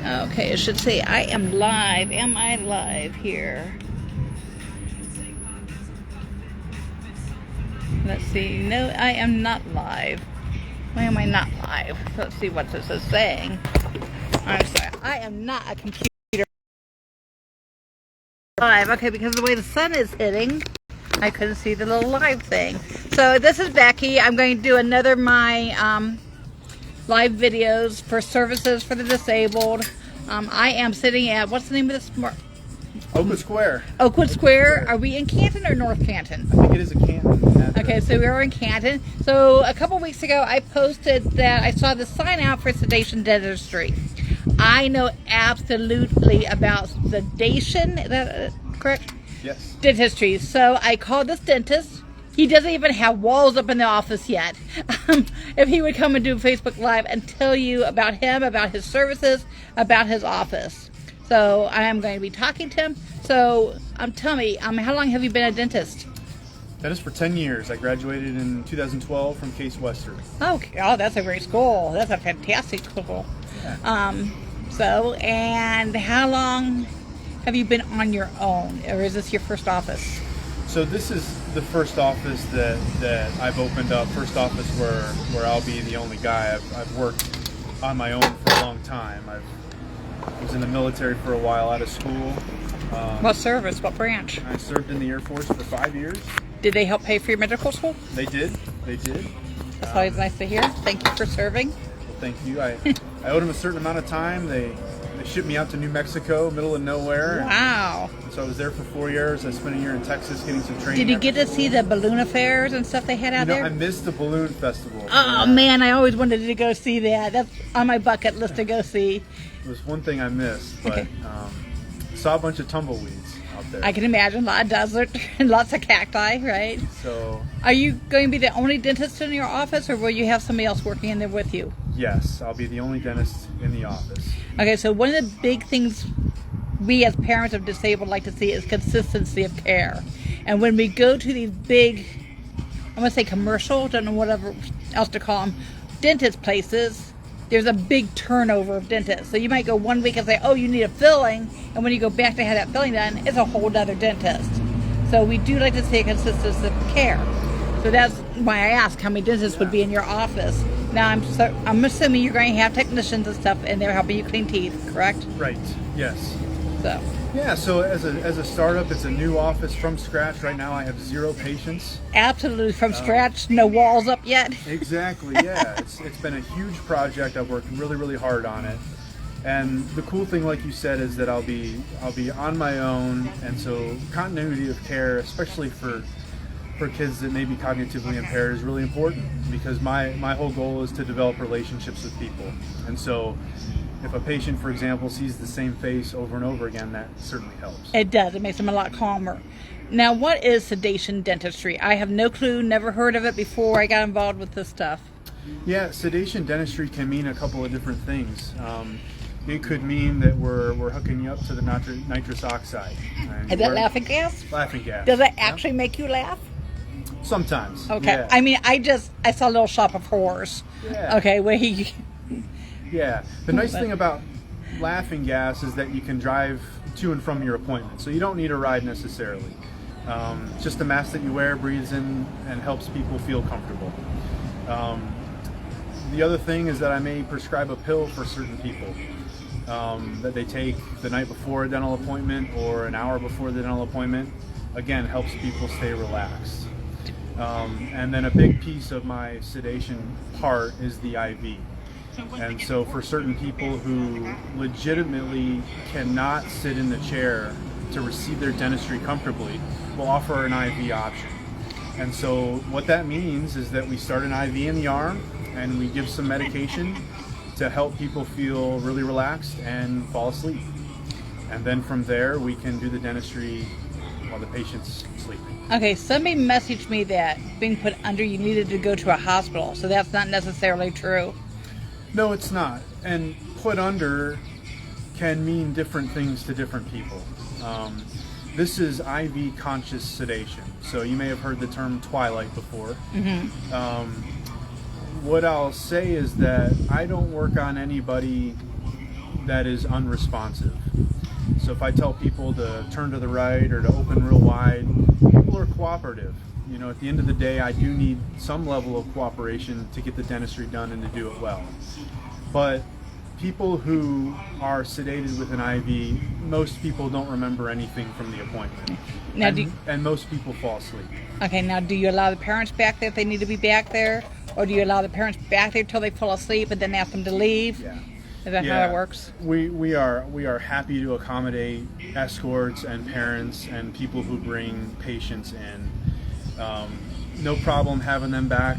Okay, it should say I am live. Am I live here? Let's see. No, I am not live. Why am I not live? Let's see what this is saying. I'm sorry. I am not a computer live. Okay, because of the way the sun is hitting, I couldn't see the little live thing. So this is Becky. I'm going to do another my live videos for services for the disabled. I am sitting at, what's the name of this? Oakwood Square. Oakwood Square. Are we in Canton or North Canton? I think it is a Canton. Okay, so we are in Canton. So a couple weeks ago, I posted that I saw the sign out for sedation dentistry. I know absolutely about sedation. Is that correct? Yes. Dentistry. So I called this dentist. He doesn't even have walls up in the office yet. If he would come and do Facebook Live and tell you about him, about his services, about his office. So I am going to be talking to him. So tell me, how long have you been a dentist? That is for 10 years. I graduated in 2012 from Case Western. Okay. Oh, that's a great school. That's a fantastic school. Yeah. And how long have you been on your own? Or is this your first office? So this is the first office that I've opened up. First office where I'll be the only guy. I've worked on my own for a long time. I was in the military for a while out of school. What service? What branch? I served in the Air Force for 5 years. Did they help pay for your medical school? They did. That's always nice to hear. Thank you for serving. Well, thank you. I owed them a certain amount of time. They shipped me out to New Mexico, middle of nowhere. Wow. So I was there for 4 years. I spent a year in Texas getting some training. Did you get to see the balloon affairs and stuff they had out there? I missed the balloon festival. Oh, man, I always wanted to go see that. That's on my bucket list to go see. It was one thing I missed, but Okay. saw a bunch of tumbleweeds out there. I can imagine. A lot of desert and lots of cacti, right? So, Are you going to be the only dentist in your office, or will you have somebody else working in there with you? yes, I'll be the only dentist in the office. Okay, so one of the big things we as parents of disabled like to see is consistency of care. And when we go to these big, I'm going to say commercial, don't know whatever else to call them, dentist places, there's a big turnover of dentists. So you might go 1 week and say, oh, you need a filling, and when you go back to have that filling done, it's a whole other dentist. So we do like to see a consistency of care. So that's why I asked how many dentists would be in your office. Now I'm assuming you're going to have technicians and stuff, and they're helping you clean teeth, correct? Right. Yes. So Yeah. So as a startup, it's a new office from scratch. Right now, I have 0 patients. absolutely from scratch, no walls up yet. Exactly. Yeah. It's been a huge project. I've worked really, really hard on it. And the cool thing, like you said, is that I'll be on my own, and so continuity of care, especially for kids that may be cognitively impaired, is really important, because my whole goal is to develop relationships with people. And so if a patient, for example, sees the same face over and over again, that certainly helps. It does. It makes them a lot calmer. Now, what is sedation dentistry? I have no clue, never heard of it before I got involved with this stuff. Yeah, sedation dentistry can mean a couple of different things. It could mean that we're hooking you up to the nitrous oxide. And Is that laughing gas? Laughing gas. Does it Yeah. actually make you laugh? Sometimes. Okay. Yeah. I mean, I saw Little Shop of Horrors. Yeah. Okay, where he... Yeah. The nice thing about laughing gas is that you can drive to and from your appointment, so you don't need a ride necessarily. It's just a mask that you wear, breathes in, and helps people feel comfortable. The other thing is that I may prescribe a pill for certain people that they take the night before a dental appointment or an hour before the dental appointment. Again, helps people stay relaxed. And then a big piece of my sedation part is the IV. And so for certain people who legitimately cannot sit in the chair to receive their dentistry comfortably, we'll offer an IV option. And so what that means is that we start an IV in the arm, and we give some medication to help people feel really relaxed and fall asleep. And then from there, we can do the dentistry while the patient's sleeping. Okay, somebody messaged me that being put under, you needed to go to a hospital, so that's not necessarily true. No, it's not. And put under can mean different things to different people. This is IV conscious sedation. So you may have heard the term twilight before. What I'll say is that I don't work on anybody that is unresponsive. So if I tell people to turn to the right or to open real wide, people are cooperative. You know, at the end of the day, I do need some level of cooperation to get the dentistry done and to do it well. But people who are sedated with an IV, most people don't remember anything from the appointment. Now, and most people fall asleep. Okay, now do you allow the parents back there if they need to be back there? Or do you allow the parents back there till they fall asleep and then ask them to leave? Yeah. Is that how it works? We are happy to accommodate escorts and parents and people who bring patients in. No problem having them back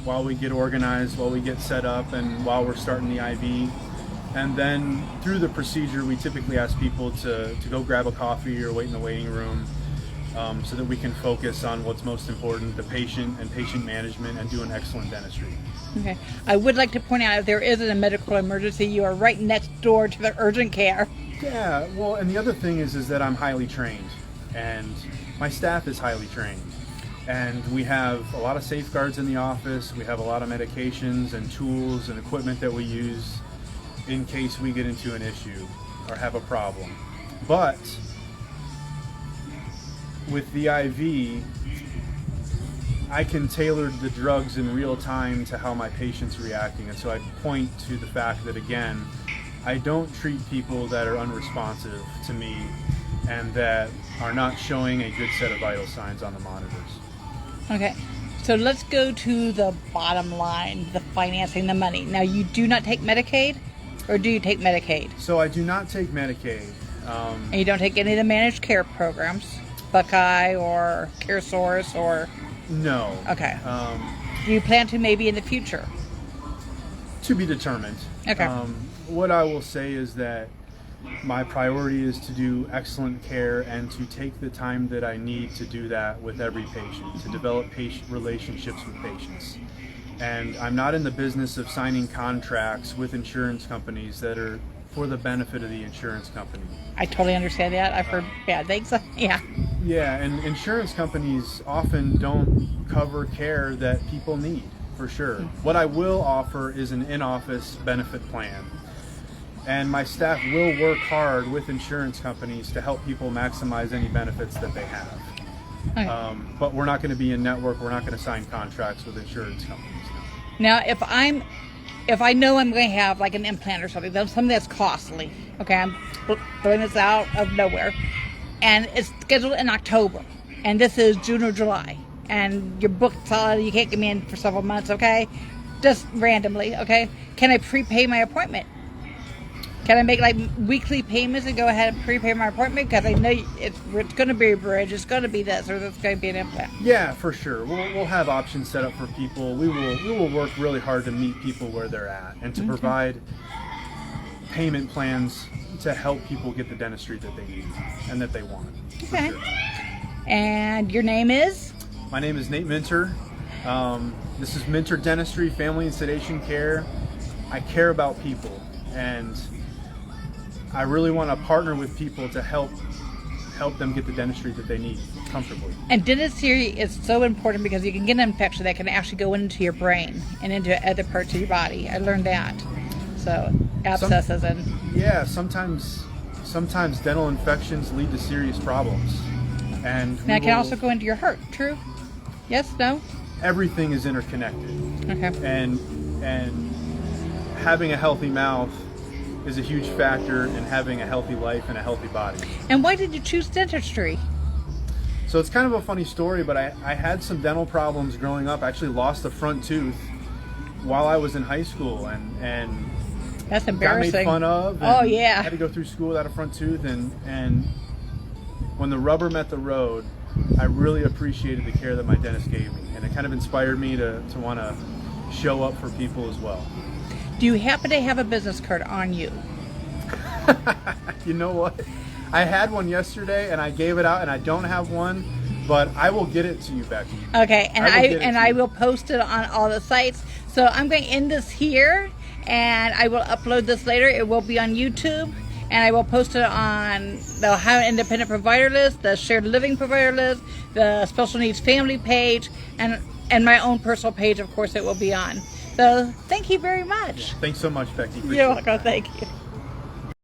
while we get organized, while we get set up, and while we're starting the IV. And then through the procedure, we typically ask people to go grab a coffee or wait in the waiting room, so that we can focus on what's most important, the patient and patient management, and doing excellent dentistry. Okay. I would like to point out, if there is a medical emergency, you are right next door to the urgent care. Yeah, well, and the other thing is that I'm highly trained, and my staff is highly trained. And we have a lot of safeguards in the office. We have a lot of medications and tools and equipment that we use in case we get into an issue or have a problem. But with the IV, I can tailor the drugs in real time to how my patient's reacting. And so I point to the fact that, again, I don't treat people that are unresponsive to me and that are not showing a good set of vital signs on the monitors. Okay, so let's go to the bottom line, the financing, the money. Now, you do not take Medicaid, or do you take Medicaid? So I do not take Medicaid. And you don't take any of the managed care programs, Buckeye or CareSource or... No. Okay. Do you plan to maybe in the future? To be determined. Okay. What I will say is that my priority is to do excellent care and to take the time that I need to do that with every patient, to develop patient relationships with patients. And I'm not in the business of signing contracts with insurance companies that are for the benefit of the insurance company. I totally understand that. I've heard bad things. Yeah. Yeah, and insurance companies often don't cover care that people need, for sure. What I will offer is an in-office benefit plan. And my staff will work hard with insurance companies to help people maximize any benefits that they have. Okay. But we're not going to be in network. We're not going to sign contracts with insurance companies. Now, if I know I'm going to have like an implant or something that's costly, okay, I'm throwing this out of nowhere, and it's scheduled in October, and this is June or July, and you're booked solid, you can't get me in for several months, okay, just randomly, okay, can I prepay my appointment? Can I make like weekly payments and go ahead and prepay my appointment? Because I know it's going to be a bridge, it's going to be this, or it's going to be an implant. Yeah, for sure. We'll have options set up for people. We will work really hard to meet people where they're at and to provide payment plans to help people get the dentistry that they need and that they want. Okay. Sure. And your name is? My name is Nate Minter. This is Minter Dentistry, Family and Sedation Care. I care about people, and I really want to partner with people to help them get the dentistry that they need comfortably. And dentistry is so important because you can get an infection that can actually go into your brain and into other parts of your body. I learned that. So abscesses Yeah, sometimes dental infections lead to serious problems. And that can also go into your heart. True? Yes? No? Everything is interconnected. Okay. And having a healthy mouth is a huge factor in having a healthy life and a healthy body. And why did you choose dentistry? So it's kind of a funny story, but I had some dental problems growing up. I actually lost a front tooth while I was in high school, and that's embarrassing. Got made fun of. Oh yeah. I had to go through school without a front tooth, and when the rubber met the road, I really appreciated the care that my dentist gave me, and it kind of inspired me to want to show up for people as well. Do you happen to have a business card on you? You know what? I had one yesterday and I gave it out, and I don't have one, but I will get it to you, Becky. Okay, and I will post it on all the sites. So I'm going to end this here, and I will upload this later. It will be on YouTube, and I will post it on the Ohio Independent Provider List, the Shared Living Provider List, the Special Needs Family page, and my own personal page, of course, it will be on. So thank you very much. Thanks so much, Becky. You're welcome. Thank you.